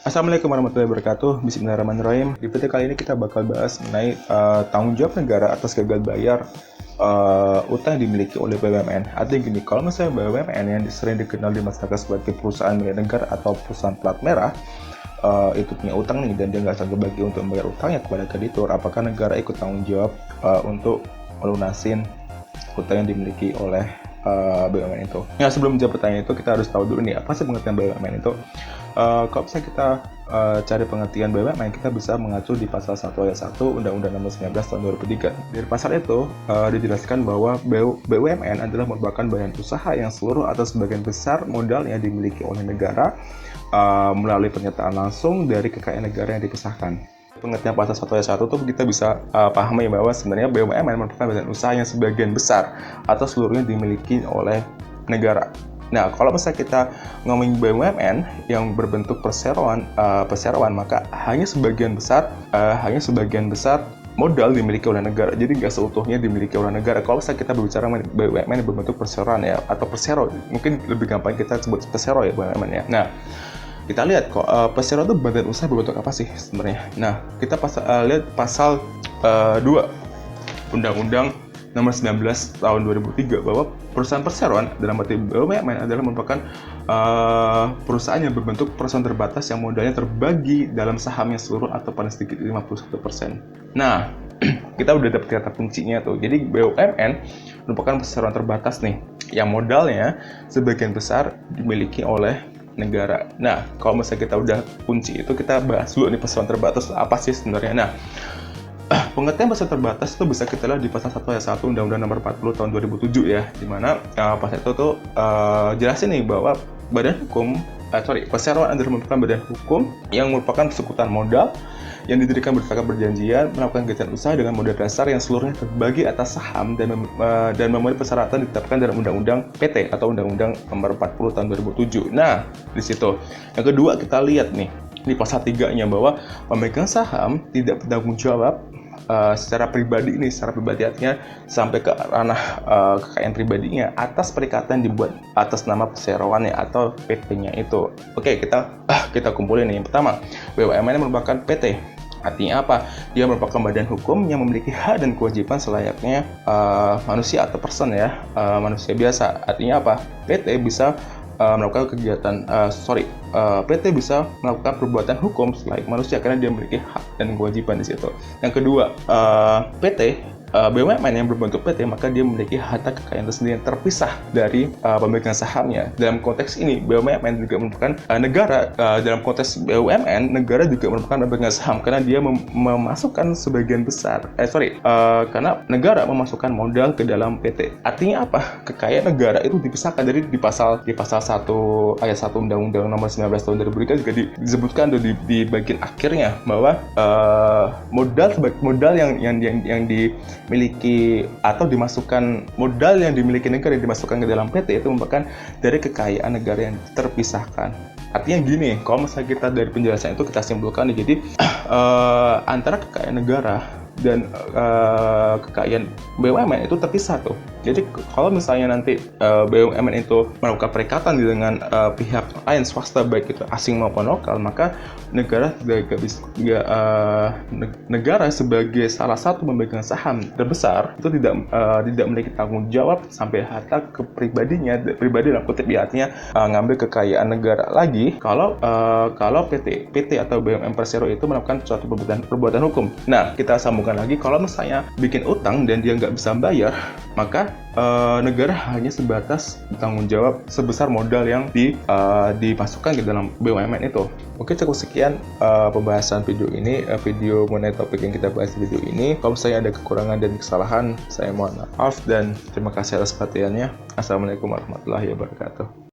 Assalamualaikum warahmatullahi wabarakatuh. Bismillahirrahmanirrahim. Di video kali ini kita bakal bahas mengenai tanggung jawab negara atas gagal bayar utang yang dimiliki oleh BUMN. Artinya gini, kalau misalnya BUMN yang sering dikenal di masyarakat sebagai perusahaan milik negara atau perusahaan plat merah, itu punya utang nih dan dia nggak sanggup bagi untuk membayar utangnya kepada kreditur, apakah negara ikut tanggung jawab untuk melunasin utang yang dimiliki oleh BUMN itu? Ya, sebelum menjawab pertanyaan itu kita harus tahu dulu nih, apa sih pengertian BUMN itu? Kalau misalnya kita cari pengertian BUMN, kita bisa mengacu di pasal 1 ayat 1 Undang-Undang Nomor 19 Tahun 2003. Dari pasal itu dijelaskan bahwa BUMN adalah merupakan badan usaha yang seluruh atau sebagian besar modalnya dimiliki oleh negara melalui pernyataan langsung dari kekayaan negara yang dipisahkan. Pengertian pasal 1 ayat 1 itu kita bisa pahami bahwa sebenarnya BUMN merupakan badan usaha yang sebagian besar atau seluruhnya dimiliki oleh negara. Nah, kalau misalnya kita ngomongin BUMN yang berbentuk perseroan, maka hanya sebagian besar modal dimiliki oleh negara. Jadi nggak seutuhnya dimiliki oleh negara. Kalau misalnya kita berbicara BUMN yang berbentuk perseroan ya, atau persero, mungkin lebih gampang kita sebut persero ya BUMN ya. Nah, kita lihat kok persero itu badan usaha berbentuk apa sih sebenarnya. Nah, kita lihat pasal 2 Undang-Undang Nomor 19 Tahun 2003 bahwa perusahaan perseroan dalam arti BUMN adalah merupakan perusahaan yang berbentuk perusahaan terbatas yang modalnya terbagi dalam sahamnya seluruh atau paling sedikit 51%. Nah, kita udah dapat kata kuncinya tuh. Jadi BUMN merupakan perseroan terbatas nih yang modalnya sebagian besar dimiliki oleh negara. Nah, kalau misalnya kita udah kunci itu, kita bahas dulu nih perseroan terbatas apa sih sebenarnya. Nah, pengertian pasal terbatas itu bisa kita lihat di pasal 1 ayat 1 Undang-Undang Nomor 40 Tahun 2007 ya, di mana pasal itu tuh jelasin nih bahwa perseroan adalah merupakan badan hukum yang merupakan persekutuan modal yang didirikan berdasarkan perjanjian melakukan kegiatan usaha dengan modal dasar yang seluruhnya terbagi atas saham dan memenuhi persyaratan ditetapkan dalam Undang-Undang PT atau Undang-Undang Nomor 40 Tahun 2007. Nah, di situ. Yang kedua kita lihat nih di pasal 3-nya bahwa pemegang saham tidak bertanggung jawab secara pribadi artinya sampai ke ranah kekayaan pribadinya atas perikatan dibuat atas nama perseroannya atau PT-nya itu. Oke, kita kumpulin nih. Yang pertama, BUMN merupakan PT. Artinya apa? Dia merupakan badan hukum yang memiliki hak dan kewajiban selayaknya manusia atau person ya, manusia biasa. Artinya apa? PT bisa melakukan kegiatan PT bisa melakukan perbuatan hukum selain manusia karena dia memiliki hak dan kewajiban di situ. Yang kedua, BUMN yang berbentuk PT maka dia memiliki harta kekayaan tersendiri yang terpisah dari pemegang sahamnya. Dalam konteks ini BUMN juga merupakan negara. Dalam konteks BUMN negara juga merupakan pemegang saham karena dia memasukkan sebagian besar karena negara memasukkan modal ke dalam PT. Artinya apa? Kekayaan negara itu dipisahkan dari di pasal 1 ayat 1 Undang-Undang Nomor 19 Tahun 2003 juga disebutkan di bagian akhirnya bahwa modal yang dimiliki atau dimasukkan modal yang dimiliki negara yang dimasukkan ke dalam PT itu merupakan dari kekayaan negara yang terpisahkan. Artinya gini, kalau misalnya kita dari penjelasan itu kita simpulkan nih, jadi antara kekayaan negara dan kekayaan BUMN itu terpisah tuh. Jadi kalau misalnya nanti BUMN itu melakukan perikatan dengan pihak lain swasta baik itu asing maupun lokal, maka negara sebagai salah satu pemegang saham terbesar itu tidak memiliki tanggung jawab sampai harta pribadi dalam kutip ya, artinya ngambil kekayaan negara lagi kalau PT atau BUMN Persero itu melakukan suatu perbuatan hukum. Nah, kita sambungkan lagi, kalau misalnya bikin utang dan dia nggak bisa bayar, maka negara hanya sebatas bertanggung jawab sebesar modal yang dimasukkan ke dalam BUMN itu. Oke, cukup sekian pembahasan video ini, video mengenai topik yang kita bahas di video ini. Kalau misalnya ada kekurangan dan kesalahan, saya mohon maaf dan terima kasih atas perhatiannya. Assalamualaikum warahmatullahi wabarakatuh.